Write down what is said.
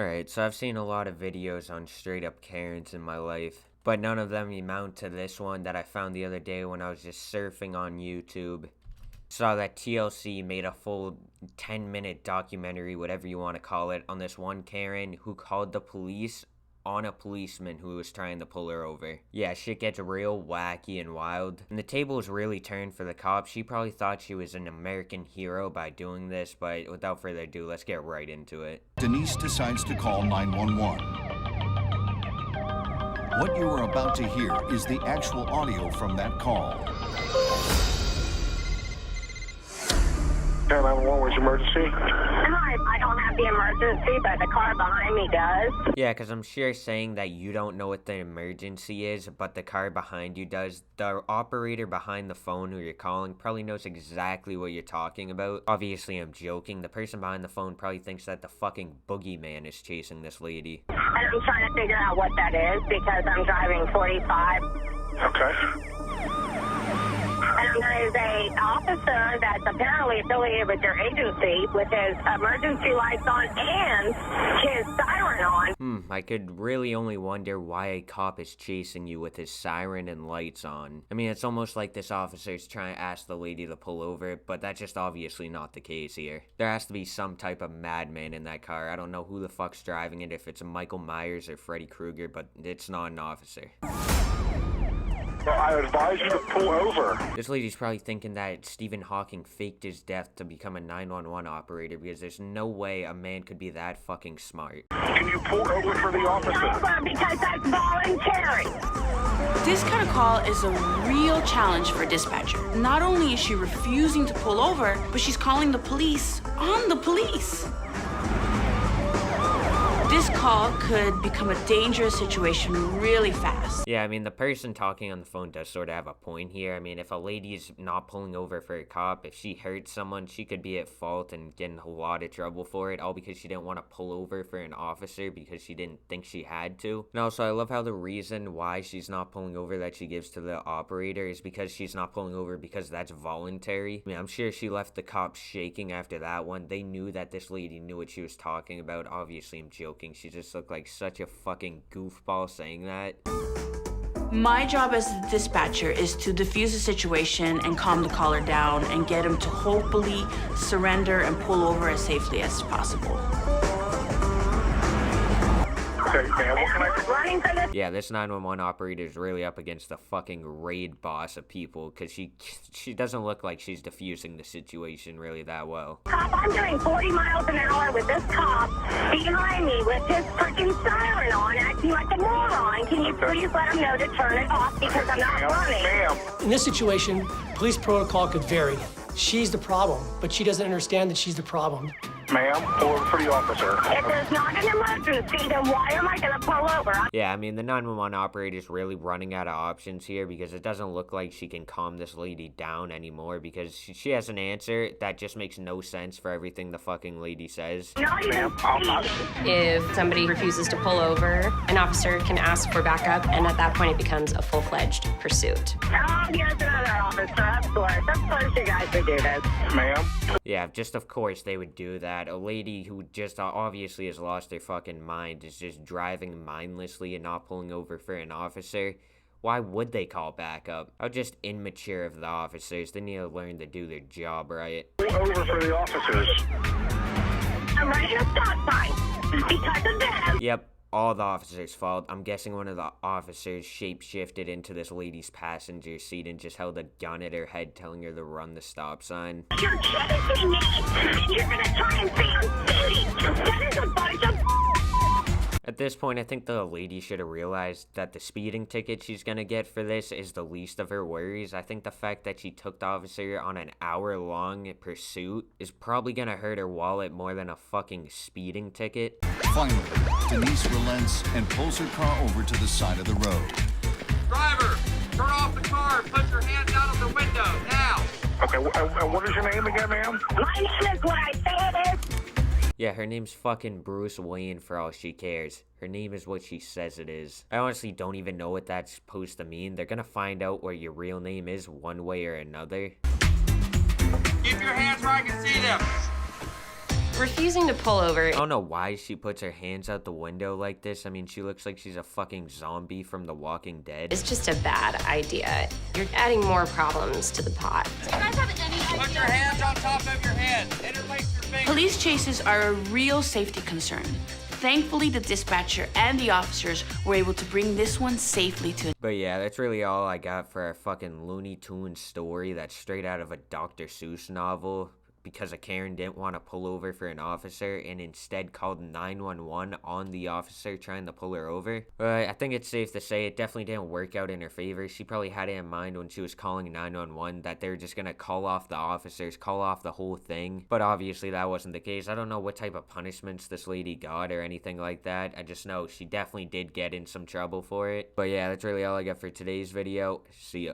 Alright, so I've seen a lot of videos on straight up Karens in my life, but none of them amount to this one that I found the other day when I was just surfing on YouTube. Saw that TLC made a full 10-minute documentary, whatever you want to call it, on this one Karen who called the police on a policeman who was trying to pull her over. Yeah, shit gets real wacky and wild. And the tables really turned for the cops. She probably thought she was an American hero by doing this, but without further ado, let's get right into it. Denise decides to call 911. What you are about to hear is the actual audio from that call. 911, where's your emergency? Hi, I don't have the emergency, but the car behind me does. Yeah, because I'm sure saying that you don't know what the emergency is, but the car behind you does, the operator behind the phone who you're calling probably knows exactly what you're talking about. Obviously, I'm joking. The person behind the phone probably thinks that the fucking boogeyman is chasing this lady. And I'm trying to figure out what that is because I'm driving 45. Okay. And there is a officer that's apparently affiliated with your agency with his emergency lights on and his siren on. I could really only wonder why a cop is chasing you with his siren and lights on. I mean, it's almost like this officer's trying to ask the lady to pull over, but that's just obviously not the case here. There has to be some type of madman in that car. I don't know who the fuck's driving it, if it's Michael Myers or Freddy Krueger, but it's not an officer. Well, I advise you to pull over. This lady's probably thinking that Stephen Hawking faked his death to become a 911 operator, because there's no way a man could be that fucking smart. Can you pull over for the officer? Over because that's voluntary. This kind of call is a real challenge for a dispatcher. Not only is she refusing to pull over, but she's calling the police on the police. This call could become a dangerous situation really fast. Yeah, I mean, the person talking on the phone does sort of have a point here. I mean, if a lady's not pulling over for a cop, if she hurts someone, she could be at fault and get in a lot of trouble for it, all because she didn't want to pull over for an officer because she didn't think she had to. And also, I love how the reason why she's not pulling over that she gives to the operator is because she's not pulling over because that's voluntary. I mean, I'm sure she left the cops shaking after that one. They knew that this lady knew what she was talking about. Obviously, I'm joking. She just looked like such a fucking goofball saying that. My job as the dispatcher is to defuse the situation and calm the caller down and get him to hopefully surrender and pull over as safely as possible. Okay, ma'am, what can I do? Running for this. Yeah, this 911 operator is really up against the fucking raid boss of people, because she doesn't look like she's diffusing the situation really that well. Cop, I'm doing 40 miles an hour with this cop behind me with his freaking siren on, acting like a moron. Can you please let him know to turn it off because I'm not running? Ma'am, In this situation, police protocol could vary. She's the problem, but she doesn't understand that she's the problem. ma'am, pull over for the officer. If there's not an emergency, then why am I going to pull over? Yeah, I mean, the 911 operator is really running out of options here because it doesn't look like she can calm this lady down anymore because she has an answer that just makes no sense for everything the fucing lady says. Not even Ma'am, I'll not. If somebody refuses to pull over, an officer can ask for backup, and at that point it becomes a full-fledged pursuit. Oh, yes, another officer. Of course you guys would do this. Ma'am, Yeah, just of course they would do that. A lady who just obviously has lost their fucking mind is just driving mindlessly and not pulling over for an officer. Why would they call backup? How just immature of the officers. They need to learn to do their job right. pull over for the officers. I'm running a stop sign because of them. Yep, all the officers' fault. I'm guessing one of the officers shapeshifted into this lady's passenger seat and just held a gun at her head telling her to run the stop sign. You're chasing me. You're going to try and stay on duty. That is a bunch of At this point, I think the lady should have realized that the speeding ticket she's gonna get for this is the least of her worries. I think the fact that she took the officer on an hour-long pursuit is probably gonna hurt her wallet more than a fucking speeding ticket. Finally, Denise relents and pulls her car over to the side of the road. Driver, turn off the car and put your hands out of the window, now! Okay, what is your name again, ma'am? My name is what I say it is. Yeah, her name's fucking Bruce Wayne for all she cares. Her name is what she says it is. I honestly don't even know what that's supposed to mean. They're gonna find out what your real name is one way or another. Keep your hands where I can see them. Refusing to pull over. I don't know why she puts her hands out the window like this. I mean, she looks like she's a fucking zombie from The Walking Dead. It's just a bad idea. You're adding more problems to the pot. Put your hands on top of your head. Interlace your fingers. Police chases are a real safety concern. Thankfully, the dispatcher and the officers were able to bring this one safely to. But yeah, that's really all I got for our fucking Looney Tunes story that's straight out of a Dr. Seuss novel. Because a Karen didn't want to pull over for an officer and instead called 911 on the officer trying to pull her over. But I think it's safe to say it definitely didn't work out in her favor. She probably had it in mind when she was calling 911 that they were just going to call off the officers, call off the whole thing. But obviously that wasn't the case. I don't know what type of punishments this lady got or anything like that. I just know she definitely did get in some trouble for it. But yeah, that's really all I got for today's video. See ya.